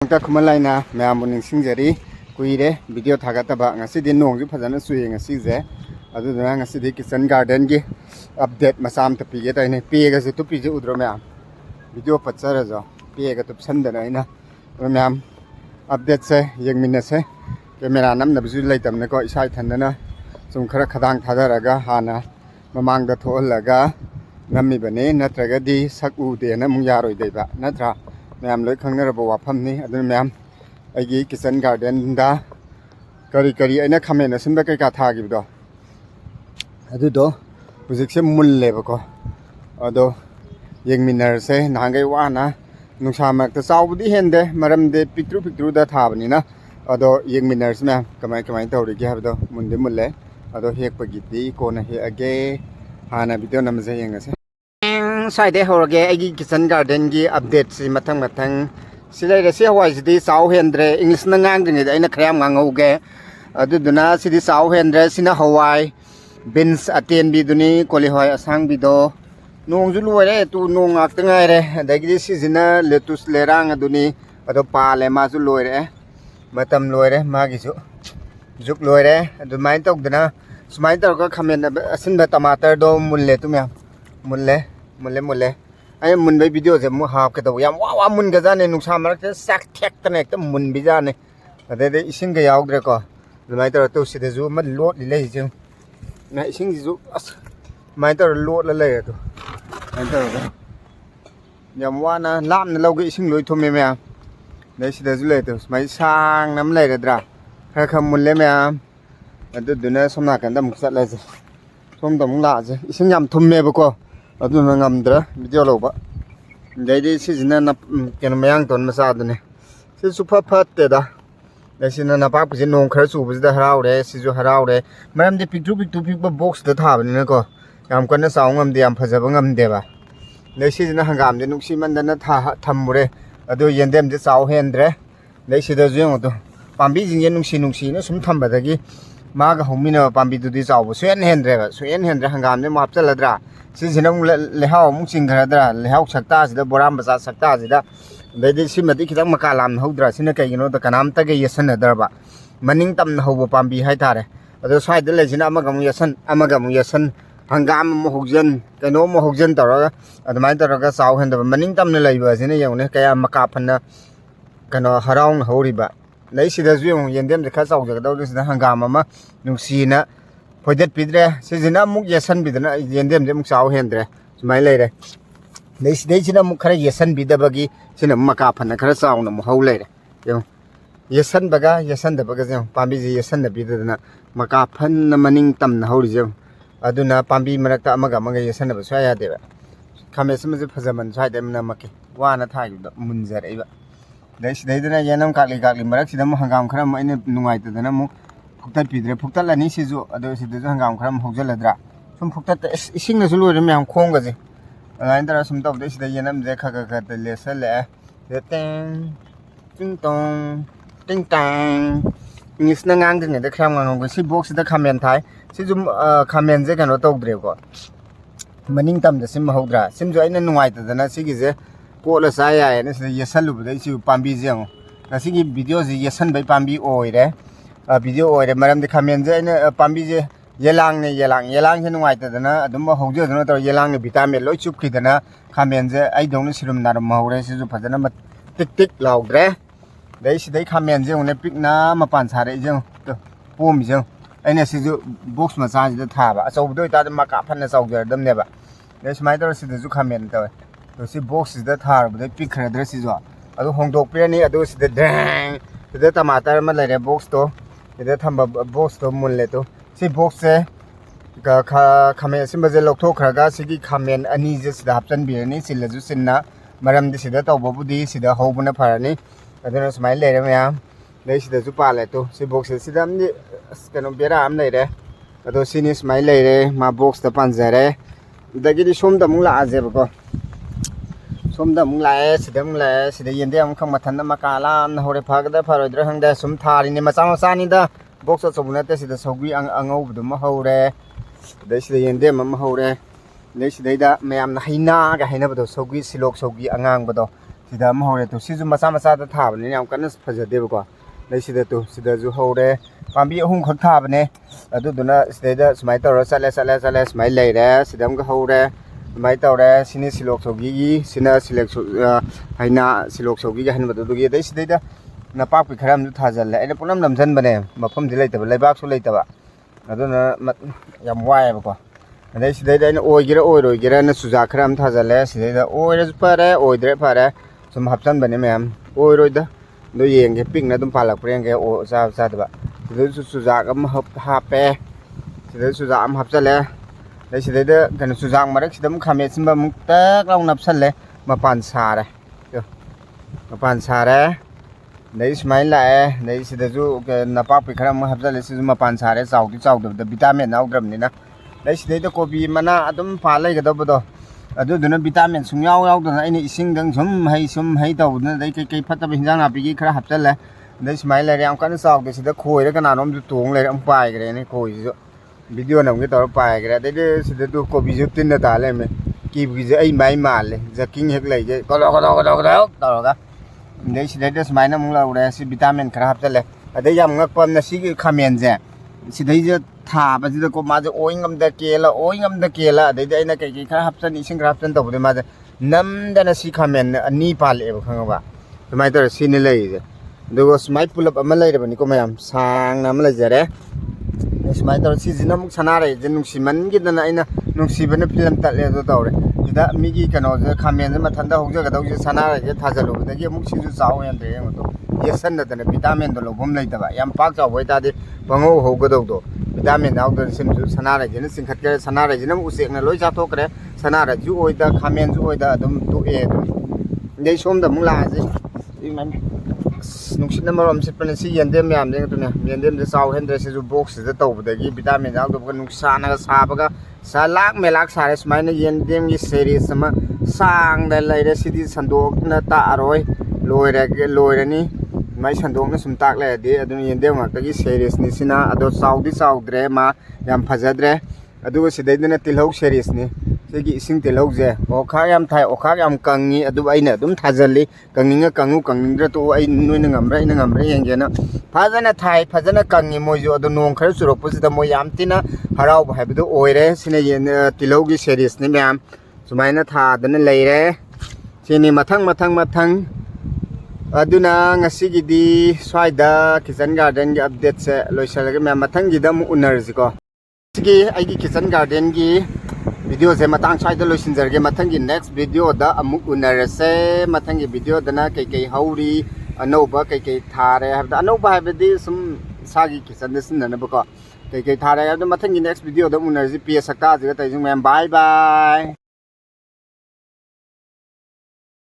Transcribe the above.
Nongta Kumalina, Mamuning Singeri, Kuire, Video Tagataba, and City Nong, Pazana Swing, a Caesar, other than a city kitchen garden, update Masam to Pigeta in a pig as a tupi udromea. Video Patsarazo, Piega to Sandana, Ramam, updates, young Minese, Cameranam, the Buzulatum, Nago Isai Tandana, some Karakadang Tadaraga, Hana, Mamang the Tolaga, Namibane, Natragadi, Saku, de Namuyaro deba, Natra. Ma'am, look honorable Wapamni, other ma'am. I gave Kissan Garden da Curry, and a comment as in the Katagi do. I do do, was except Mullevaco. Although young Miners say, Nangawana, Nusamak the South the Hende, Madame de Pictru that Havanina, although young Miners ma'am, come I told you have the Mundimule, although here Pagiti, corner here again, Hana Bidonam saying as Side Horge, Agi Kissan Garden updates in Matang. Sila the Sea City South Hendre, English Nangang in a cram Oge, Duduna City South Hendre, Sina Hawaii, Bins Aten Biduni, Kolihoy Asang Bido, Nong Zulu to Nong Actangare, the Gris is in a Letus Lerang Aduni, Adopale Mazulore, Matam Lore, Magisu, Zuk Lore, the mind of the Smiter come in a Sinda Tamater do Mulle to me, Mulle. I am Mun videos and Mohawk at the Yam Wamun Gazan and Nusamark, Sack Tectonic, the Mun Bizane. They sing a Yaugreco. The matter of Tosi the Zoom, Lord Lazy. I sing Zoos. Matter Lord Lato. Yamwana, Lam the Logan to me. They see the Zuletos. My sang, I'm later dra. Her come Mulemia. I do the nurse from Nakandam Salas. From the Mulaz. Isn't Yam to Mebico. I don't know Namdra, Videoloba. They see none of Yanmayangton Masadane. She's super patada. They see none of Papas in no curse with the Haraude, Sizu Haraude. Madame de Pictupic to people box the tab in a go. I'm going to sound the Ampazabangam deva. They see the Hangam, the Nuximan, the Tamure, a do yendem the South Hendre. They see the Zoto. Pambis in Yenuxi, some Tambadagi. Maga Homino Pambi to this hour. Swan Hendra, Swan Hendra Hangam, the Mapsaladra. Since you know Lehao Muxing Radra, Lehao Saktas, the Borambas Saktas, they did see Madikam Makalam, Hodra, Sineca, you know, the Kanam Tage Yasan Derba, Maningtam Hobo Pambi Haitare. Other side the legend Amagam Yasan, Hangam Mohogzen, the no Mohogzen Tara, at the Mandaraga South and the Maningtam Labors in a young Nekaya Makapana, Cano Harang Horiba. They see the Zoom, Yendem the Casa of the Doris, the Hangamama, Nuxina. For that Pidre, says in a Muk Yasan be the Yendem de Muxau Hendre, my lady. They stage in a Mukara Yasan be the buggy, Sin a Macap and a Carasound, whole lady. Yasan Baga, Yasan the Bagazon, Pambi Yasan the Bidana, Macapan, the Manning Tam, the Horizon. Aduna, Pambi Marata Magamaga Yasan of Swaya Deva. Come as soon as the Pazaman tried them Namaki, one at time, the Munzer Eva. They didn't Yanam Kali Maraxidam Hangam Kram in a Nuai to the Namu. Pidre Puktala Nisizu, others it doesn't come from Hogeladra. Some Pukta sing the Zulu Remiam Kongazi. And there are some of this the Yanam Zekaka, the Lesser, the ting tong, ting tang. In his Nangang, the Kraman, we see books the comment high, Sizum comment Zekan or Dog Drago. Maningtam the Sim Hodra, seems to any white than a Sigize, Paula Saya, and it's the Yasalu, they see Pambizion. I think videos the Yasan by Pambi or video or the Madame de Camenze and Pambi Yelang and white than a Dumbo Hojo, another Yelang Bitame, Lochup Kidana, Camenze, I don't see them not a Maures, Padana, but tick loud. They Camenze on a pick Nam upon Sarajon, the Pomizon, and as you books massage the Taba. So do it at the Macap and the South, them never. There's my daughter to comment. To see boxes that hard, they pick her addresses. I do Hong Dog Penny, I do see the dang, the Tamata, Malaya box store. The Tamba box to Muleto. See box come Simbazel Octocaga, Sigi come in and easiest the Hapton Biani, Silazusina, Madame de Sidata, Bobudi, Sida Hobuna Parani. I don't know, smile later, ma'am. They see the Zupaleto, see boxes, sit down the Scanobera, I'm later. I don't see my lady, my box the Panzere. The Giddy Shum the Mula Azebo. Some the Mulas, the Mulas, the Yendam Kamatana Makalan, Horepagada, Paradrahanga, some tar in the Masama the boxes of letters, the Sogi and over the Mahore. They see the Yendam Mahore. They say that Mam Hina, Gahinaba, Sogi, Silok, Sogi, Angang, but sida am hore to sizu masa da tha bane yam kan phajade ko dai sida to sida ju hore pambi ahum khak tha bane adu duna sida da smai tor sale smai lai re sida am ga hore smai tor re sini silok sogi gi sina silek so haina silok sogi ga han ba du gi dai sida da na pak pi kharam ju tha jal le ina punam lam jan bane mafam di lai ta lai bak so lai ta ba adu na yam wai ba ko dai sida da ina oi roi gira na suja kharam tha jal le sida da oi re pare oi dre pare sum hapsan bane mem oi roi da do yeng ge ping na dum palak preng ge o sa da ba sida suja am ha pe sida suja am hapsan le dai sida da kan suja marak sida mu khame sim ba mu tak long nap san le ma pan sa re yo ma pan sa re dai smai la dai sida ju na pak pi kharam hapsan le sida ma pan sa re chaw da vitamin naw dram ni na dai sida da kopi mana adum pa lai ga do ba do adu duna vitamin sung yaw da ai ising dang sum hai taw na dai kai phat ba hinjang na pi gi khara hapsan le dai smai la ram kan chaw de sida khoi re kana nom ju tong le am pai gre ni khoi ju video nam ge tor pai gre dai de sida du kopi ju tin na ta le me ki bi je ai mai ma le jaking hek lai je ko do ga dai sida de smai na mung la re si vitamin khara hapsan le adai yam ngak pam na si gi khamen je sidai je tha ba ji ko ma je oi ngam da ke la dai dai na kai khara hapsan ising khara hapsan to bu ma je nam da na si khamen ani pal e ba khang ba mai to si ni lai je do smai pull up ama lai re ba ni ko mayam sang na ma lai je re smai to si jina muk sana re je nung si man gi da na ina nung si ba na film tat le do taw re da mi gi kano je khamen je ma thanda hok je ga daw je sana re je tha ja lo da gi muk si ju chaw yan de ngo to ye san da na vitamin do lo bom lai da ba yam pak chaw boi ta de bango ho ga do vitamin naw do sim ju sana re je na sing khat ke sana re je na u sek na loi ja to kre sana re ju oi da khamen ju oi da dum tu e dei som da mu la je i man nung sit na marom sit pan si yan dem yam de to ne yan dem de chaw hen de se ju box de to ba de gi vitamin naw do ga nung sa na ga sa ba ga sa lak me lak sa re smai na yan dem gi series sama sang da lai re si di sandok na ta aroi loi re ni mai sandok na sum tak le de adu yan dem ma ta gi series ni sina ado chaw dre ma yam phajadre adu si dai na tilhok series ni se gi ising tilhok je okha yam thai okha yam kangi adu ai na dum thajali kanginga kanging dra to ai noi na ngam re yang je na phajana thai phajana kangi mo jo adu nong khar surok pu da mo yam tina harau ba habidu oi re sine yen tilhok gi series ni myam sumai na tha da na lai re sini mathang aduna ngasi gi di swaida kitchen garden gi update se loisal ga myam mathang gi da mu unar ji ko sigi ai gi kitchen garden gi video se matang side loisin jar ge mathang gi next video da amuk unar se mathang gi video da na kai hauri anoba kai thare habda anoba habdi sum sagi kitchen da sin na ba ko kai thare habda mathang gi next video da unar ji ps sakta ji ta jing myam bye